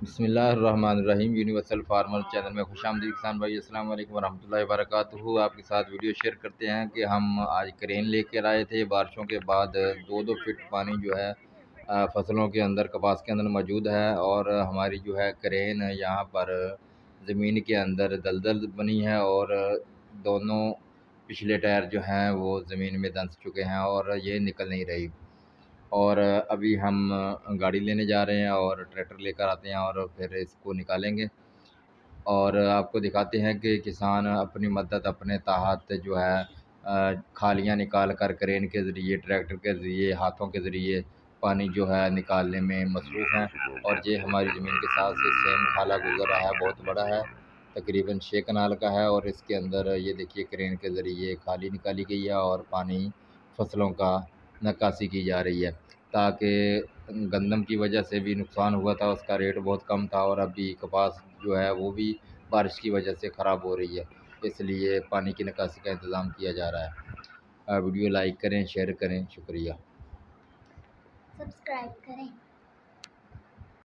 बिस्मिल्लाहिर्रहमानिर्रहीम। Universal farmer channel में खुशामदीद किसान भाई। अस्सलाम वालेकुम वरहमतुल्लाहि वबरकातुहू। आपके साथ वीडियो शेयर करते हैं कि हम आज क्रेन लेकर आए थे। बारिशों के बाद 2-2 फीट पानी जो है फसलों के अंदर, कपास के अंदर मौजूद है। और हमारी जो है क्रेन यहाँ पर ज़मीन के अंदर दलदल बनी है और दोनों पिछले टायर जो हैं वो ज़मीन में धंस चुके हैं और ये निकल नहीं रही। और अभी हम गाड़ी लेने जा रहे हैं और ट्रैक्टर लेकर आते हैं और फिर इसको निकालेंगे और आपको दिखाते हैं कि किसान अपनी मदद अपने ताहत जो है खालियाँ निकाल कर क्रेन के ज़रिए, ट्रैक्टर के ज़रिए, हाथों के ज़रिए पानी जो है निकालने में मसरूफ़ हैं। और ये हमारी ज़मीन के साथ से सेम खाला गुज़र रहा है, बहुत बड़ा है, तकरीबन 6 कनाल का है। और इसके अंदर ये देखिए क्रेन के ज़रिए खाली निकाली गई है और पानी फसलों का निकासी की जा रही है, ताकि गंदम की वजह से भी नुकसान हुआ था, उसका रेट बहुत कम था। और अभी कपास जो है वो भी बारिश की वजह से ख़राब हो रही है, इसलिए पानी की निकासी का इंतज़ाम किया जा रहा है। वीडियो लाइक करें, शेयर करें, शुक्रिया। सब्सक्राइब करें।